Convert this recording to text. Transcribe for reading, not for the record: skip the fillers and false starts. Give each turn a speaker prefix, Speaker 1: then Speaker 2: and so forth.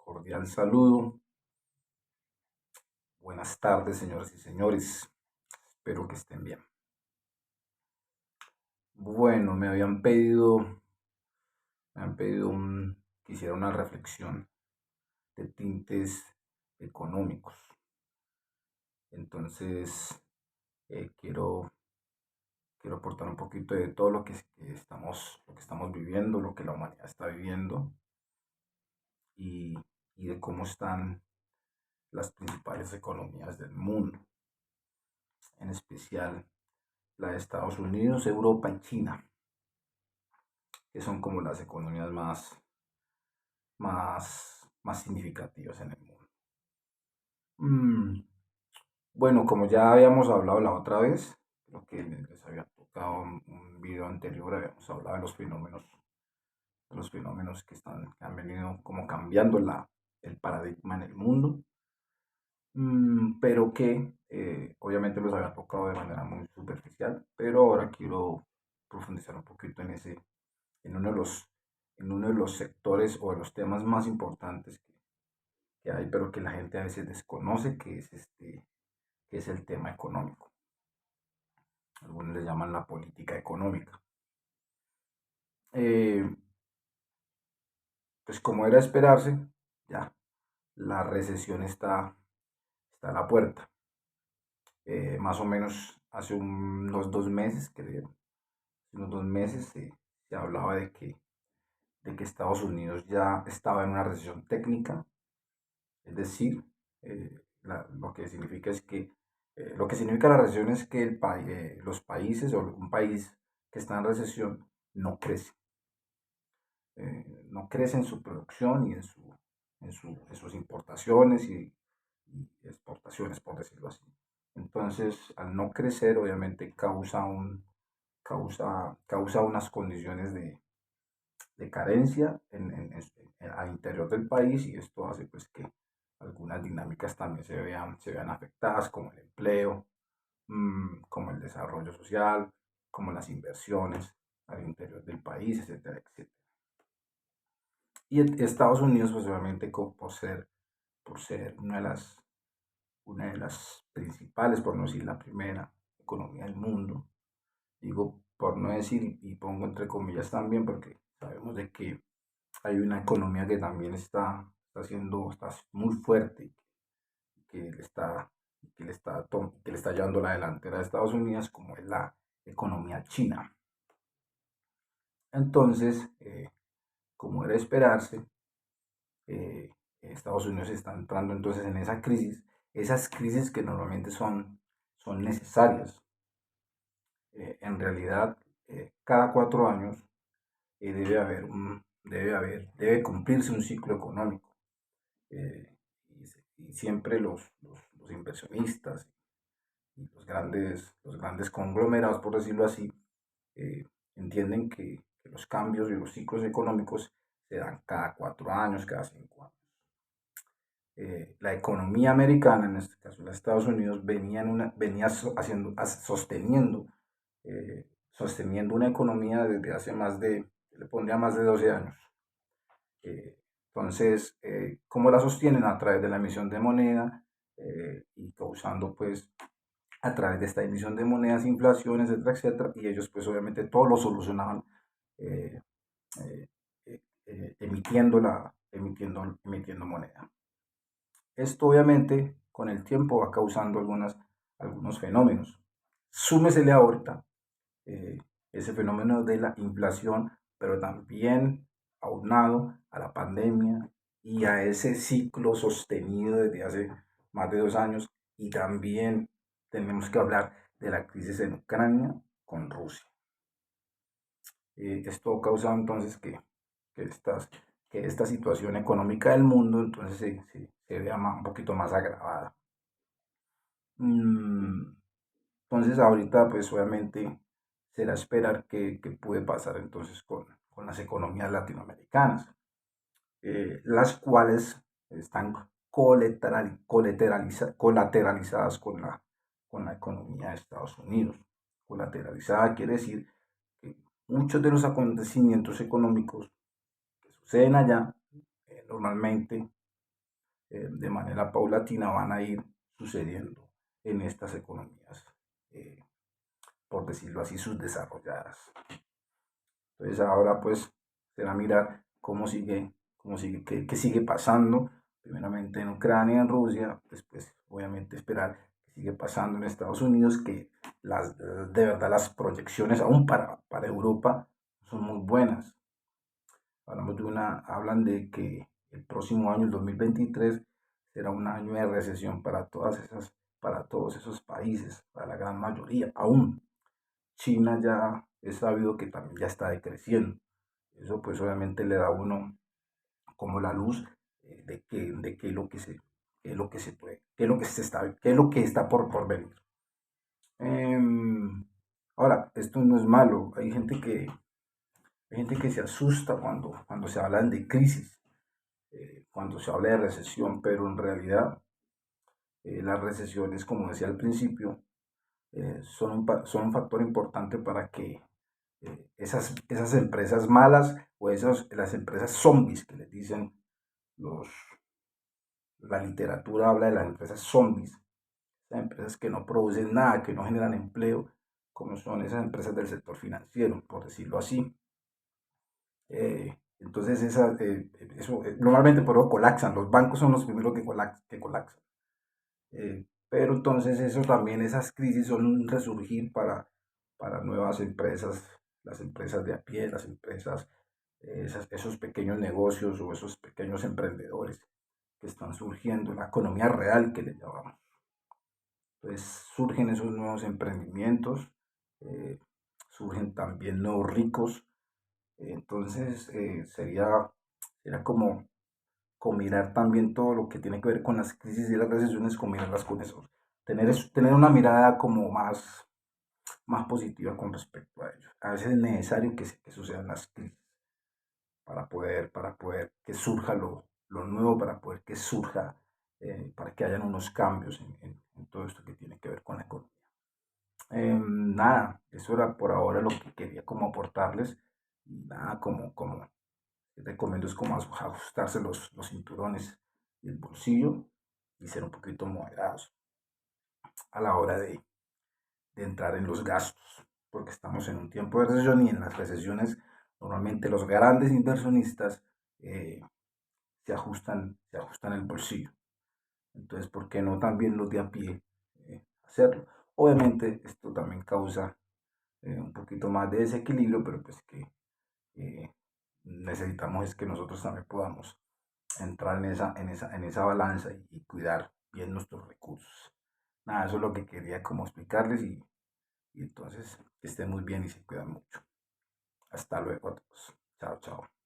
Speaker 1: Cordial saludo. Buenas tardes, señoras y señores. Espero que estén bien. Bueno, me han pedido que hiciera una reflexión de tintes económicos. Entonces, quiero aportar un poquito de todo lo que estamos viviendo, lo que la humanidad está viviendo y, y de cómo están las principales economías del mundo, en especial la de Estados Unidos, Europa y China, que son como las economías más significativas en el mundo. Mm, bueno, como ya habíamos hablado la otra vez, creo que les había tocado un video anterior, habíamos hablado de los fenómenos que han venido como cambiando el paradigma en el mundo, pero que obviamente los había tocado de manera muy superficial, pero ahora quiero profundizar un poquito en uno de los, en uno de los sectores o de los temas más importantes que hay, pero que la gente a veces desconoce, que es el tema económico. Algunos le llaman la política económica. Eh, pues como era esperarse, ya la recesión está a la puerta. Más o menos hace unos 2 meses, creo, unos 2 meses se hablaba de que Estados Unidos ya estaba en una recesión técnica. Es decir, lo que significa la recesión es que los países o un país que está en recesión no crece. No crece en su producción y en sus importaciones y exportaciones, por decirlo así. Entonces, al no crecer, obviamente causa unas condiciones de carencia al interior del país, y esto hace pues que algunas dinámicas también se vean afectadas, como el empleo, como el desarrollo social, como las inversiones al interior del país, etcétera, etcétera. Y Estados Unidos, pues obviamente por ser una de las principales, por no decir la primera economía del mundo, digo por no decir y pongo entre comillas también, porque sabemos de que hay una economía que también está muy fuerte, que le está, que le está llevando la delantera a Estados Unidos, como es la economía china. Entonces, como era esperarse, eh, Estados Unidos está entrando entonces en esas crisis que normalmente son necesarias. En realidad, cada 4 años debe cumplirse un ciclo económico. eh, y siempre los inversionistas y los grandes conglomerados, por decirlo así, eh, entienden que los cambios y los ciclos económicos se dan cada 4 años, cada 5 años. La economía americana, en este caso los Estados Unidos, venía sosteniendo una economía desde hace le pondría más de 12 años. Entonces, ¿cómo la sostienen? A través de la emisión de moneda, y causando pues a través de esta emisión de monedas, inflación, etcétera, etcétera, y ellos pues obviamente todo lo solucionaban, eh, eh, emitiendo moneda. Esto obviamente con el tiempo va causando algunos fenómenos. Súmesele ahorita eh, ese fenómeno de la inflación, pero también aunado a la pandemia y a ese ciclo sostenido desde hace más de 2 años, y también tenemos que hablar de la crisis en Ucrania con Rusia. Esto ha causado entonces que, estas, que esta situación económica del mundo entonces se vea un poquito más agravada. Mm, Entonces ahorita pues obviamente será esperar qué puede pasar entonces con las economías latinoamericanas, las cuales están colateralizadas con la economía de Estados Unidos. Colateralizada quiere decir que muchos de los acontecimientos económicos que suceden allá, normalmente de manera paulatina van a ir sucediendo en estas economías, eh, por decirlo así, subdesarrolladas. Entonces ahora pues será mirar qué sigue pasando, primeramente en Ucrania, en Rusia, después obviamente esperar qué sigue pasando en Estados Unidos, que de verdad las proyecciones aún para Europa son muy buenas. Hablan de que el próximo año, el 2023, será un año de recesión para todos esos países, para la gran mayoría. Aún China ya es sabido que también ya está decreciendo. Eso pues obviamente le da a uno como la luz, de qué es lo que se, qué es lo que se puede, qué es lo que se está, qué es lo que está por venir. Ahora, esto no es malo. Hay gente que se asusta cuando se hablan de crisis, cuando se habla de recesión, pero en realidad las recesiones, como decía al principio, son un factor importante para que esas empresas malas o las empresas zombies que les dicen los, la literatura habla de las empresas zombies, las empresas que no producen nada, que no generan empleo, como son esas empresas del sector financiero, por decirlo así. Entonces, normalmente por eso colapsan, los bancos son los primeros que colapsan. Pero entonces eso también, esas crisis son un resurgir para nuevas empresas, las empresas de a pie, las empresas, esos pequeños negocios o esos pequeños emprendedores que están surgiendo, la economía real que le llamamos. Entonces surgen esos nuevos emprendimientos, eh, surgen también nuevos ricos. Entonces sería como mirar también todo lo que tiene que ver con las crisis y las recesiones, combinarlas con eso. Tener una mirada como más positiva con respecto a ello. A veces es necesario que sucedan las crisis para poder que surja lo nuevo, para poder que surja, para que hayan unos cambios en todo esto que tiene que ver con la economía. Nada, eso era por ahora lo que quería como aportarles. Y nada, como recomiendo es como ajustarse los cinturones y el bolsillo y ser un poquito moderados a la hora de entrar en los gastos, porque estamos en un tiempo de recesión y en las recesiones normalmente los grandes inversionistas eh, se ajustan el bolsillo. Entonces, ¿por qué no también los de a pie hacerlo? Obviamente esto también causa un poquito más de desequilibrio, pero pues que eh, necesitamos es que nosotros también podamos entrar en esa balanza y cuidar bien nuestros recursos. Nada, eso es lo que quería como explicarles y entonces que estén muy bien y se cuidan mucho. Hasta luego a todos. Chao, chao.